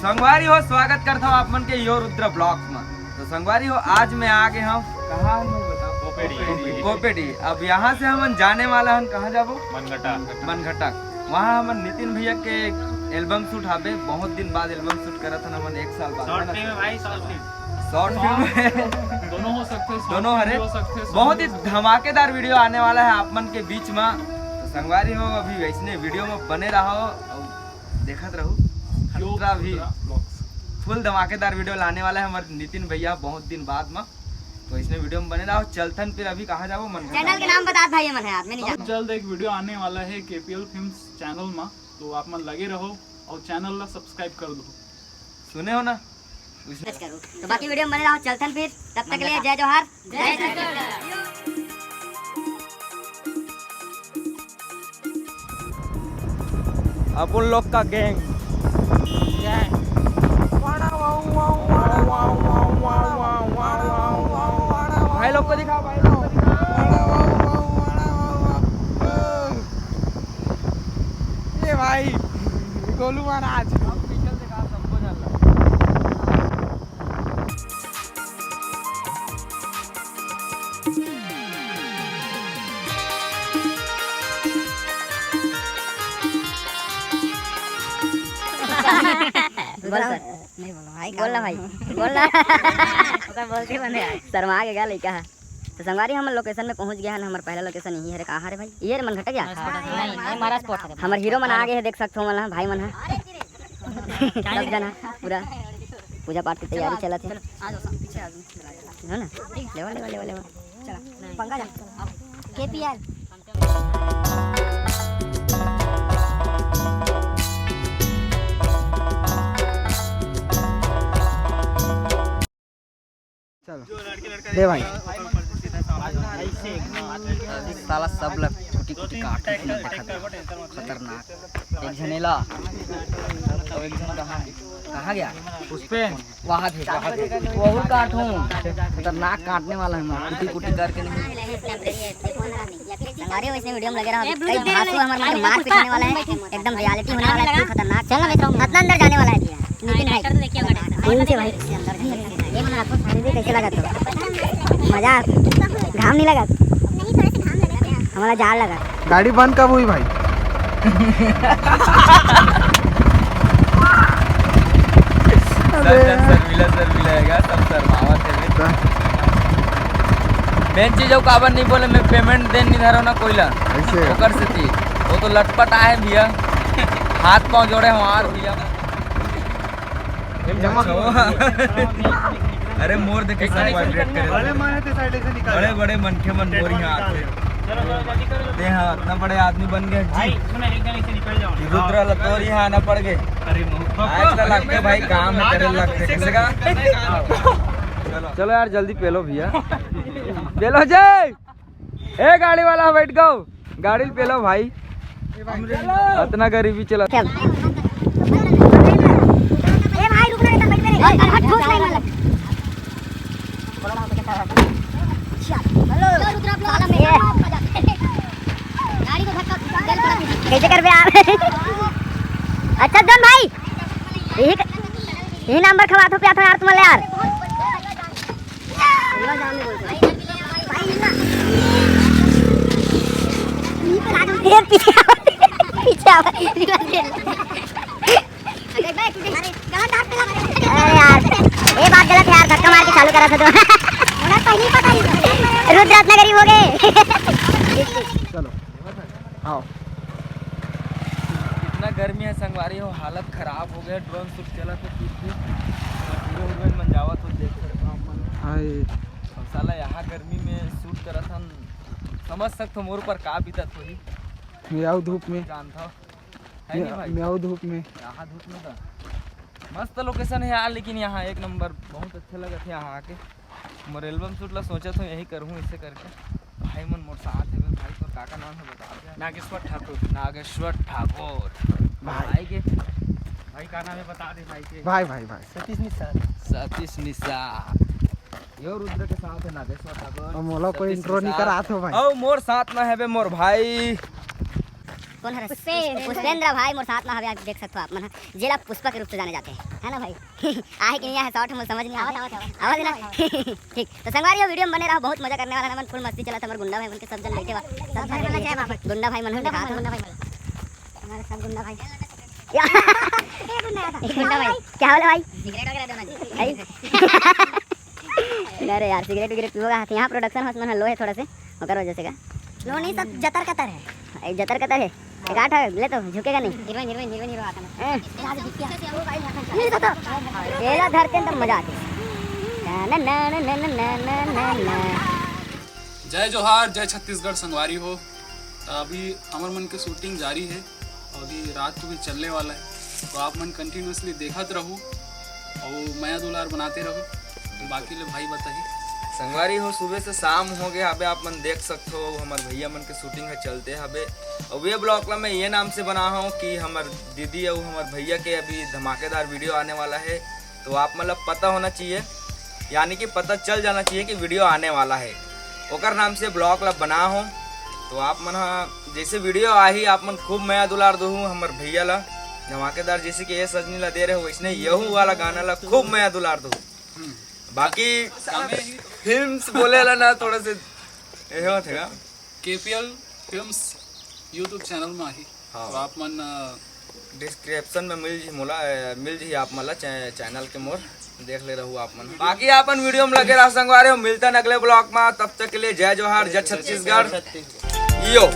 संगवारी हो स्वागत करता हूँ आप मन के यो रुद्र ब्लॉग्स में। तो संगवारी हो आज मैं आ गए हम कहाँ कोपेडी। अब यहाँ से हम जाने वाला हम कहाँ जाबो मनघटा। वहाँ हम नितिन भैया के एल्बम शूट हाबे। बहुत दिन बाद एल्बम शूट करा था हम 1 साल बाद। शॉर्ट फिल्म दोनों हो सकते, दोनों हरे बहुत ही धमाकेदार वीडियो आने वाला है आप मन के बीच में। तो संगवारी हो अभी वैसने वीडियो में बने रहो और देखत रहो। खतरा भी फुल धमाकेदार वीडियो लाने वाला है हमारे नितिन भैया बहुत दिन बाद में। तो इसमें वीडियो में बने रहो। चलथन फिर अभी कहाँ जाओ मन चैनल के नाम बता भाई मन है आप में नहीं जानते। जल्द एक वीडियो आने वाला है केपीएल फिल्म्स चैनल में, तो आप मन लगे रहो और चैनल ला सब्सक्राइब कर दो। सुने हो ना करो तो बाकी वीडियो में बने रहो। चलथन फिर तब तक के लिए जय जोहार जय छत्तीसगढ़। अपन लोग का गैंग भाई लोग को दिखाओ भाई लोग को ये भाई गोलू महाराज सबको जानला। बोला नहीं बोलो भाई बोलना भाई बोलना ओकर बोलते बने शर्मा के गया लइका। तो संगवारी हम लोकेशन में पहुंच गया है। हमारा पहला लोकेशन यही है। कहाँ है भाई? ये मन घटा गया नहीं हमारा स्पॉट है। हमारे हीरो मन आगे है देख सकते हो मन भाई मन है सब जना पूरा पूजा पाठ की तैयारी चला थी है ना। लेवा चला पंगा जा केपीएल दे भाई साला सब लग कुटी कुटी काट के देखा खतरनाक। एक झनेला और एक जन कहाँ गया पुष्पेन वहाँ थे वही काटूं खतरनाक काटने वाला है कुटी कुटी करके नहीं। हमारे वैसे वीडियो में लगे रहा कई धांसू हमारे मन मार पीटने वाला है। एकदम रियलिटी होने वाला है खतरनाक। चल ना मैं इतना अंदर जाने वाला है नितिन भाई से भाई ये मन आपको सारी कैसे लगा तो मजा घाम नहीं लगा हमारा जाल लगा। गाड़ी बंद कब हुई भाई? सर मिलेगा सब शर्मावत है। मेन चीज काबर नहीं बोले मैं पेमेंट दे नहीं धरो ना कोईला ऐसे ओकर से थी वो तो लटपट आए भैया हाथ पांव जोड़े हमार भैया। अरे मोर देखे सब वाइब्रेट करे बड़े बड़े मनखे मन मोर यहाँ आते दे। हाँ इतना बड़े आदमी बन गए जी रुद्र लतोर यहाँ आना पड़ गए। आज लगते भाई काम में करे लगते कैसे का। चलो यार जल्दी पेलो भैया पेलो जय ए गाड़ी वाला बैठ गो गाड़ी पेलो भाई इतना गरीबी चला। कैसे कर आप अच्छा जन भाई यही नंबर खवा दो प्यार यार तुम्हारे यार पीछे अरे यार ये बात गलत है यार धक्का मार के चालू करा था तो रुद्र इतना गरीब हो गए। चलो आओ इतना गर्मी है संगवारी हो हालत खराब हो गया। ड्रोन शूट चला तो हीरो हीरोइन मन जावा तो देख सकते हो हाय और साला यहाँ गर्मी में शूट करा था समझ सकते हो मोर पर का बीतत होगी। मैं धूप में जानता हो है नहीं भाई मैं धूप में यहाँ धूप में था मस्त लोकेशन है यार। लेकिन यहाँ एक नंबर बहुत अच्छा लगा था यहाँ आके। मोर एल्बम शूट ला सोचा था यही करूँ इससे करके भाई मन मोर साथ है भाई। तो काका नाम है बता दे। नागेश्वर ठाकुर भाई के भाई का नाम है बता दे भाई के भाई सतीश निषाद यो रुद्र के साथ है नागेश्वर ठाकुर। मोला कोई इंट्रो नहीं करा तो भाई ओ मोर साथ में है बे मोर भाई कौन है पुष्पेंद्र भाई मोर साथ में हवे आप देख सकते हो आप मन जिला पुष्पा के रूप से जाने जाते हैं है ना भाई आए कि नहीं है शॉर्ट हम समझ नहीं आवाज ना ठीक तो संगवारी ये वीडियो में बने रहो बहुत मजा करने वाला है मन फुल मस्ती चला था हमारे गुंडा भाई उनके सब जन बैठे हुआ सब गुंडा भाई मन दिखा गुंडा भाई हमारे सब गुंडा भाई गुंडा भाई क्या हाल है भाई सिगरेट वगैरह देना अरे यार सिगरेट वगैरह पीओगा यहाँ प्रोडक्शन हाउस में लो है थोड़ा से और वजह से का लो नहीं सब जतर कतर है एक जतर कतर है एक आठ है ले तो झुकेगा नहीं हीरो आता है नहीं तो तेरा धरते तब मजा आती ना ना ना ना ना ना ना ना जय जोहार जय छत्तीसगढ़ संगवारी हो। अभी अमर मन के शूटिंग जारी है और अभी रात को भी चलने वाला है तो आप मन कंटिन्यूसली देखते रहो और माया दुलार बनाते रहो। बाकी ले भाई बताइए। संगवारी हो सुबह से शाम हो गया अबे आप मन देख सकते हो हमारे भैया मन के शूटिंग है चलते हबे और वे ब्लॉग ला मैं ये नाम से बना हूँ कि हमारे दीदी और हमारे भैया के अभी धमाकेदार वीडियो आने वाला है तो आप मतलब पता होना चाहिए यानी कि पता चल जाना चाहिए कि वीडियो आने वाला है ओकर नाम से ब्लॉग ला बना हो तो आप मन जैसे वीडियो आही आप मन खूब माया दुलार दो हमारे भैया ला धमाकेदार जैसे कि ये सजनी ला दे रहे हो वैसने यहू वाला गाना ला खूब माया दुलार दो। बाकी फिल्म्स बोले ला ना थोड़ा से हो थे केपीएल फिल्म्स यूट्यूब चैनल में ही हाँ। तो आप मन डिस्क्रिप्शन में मिल जी आप मला चैनल के मोर देख ले रहू आप मन। बाकी आपन वीडियो में लगे रहा संगवारी हो मिलता अगले ब्लॉग में तब तक के लिए जय जोहार जय छत्तीसगढ़ यो।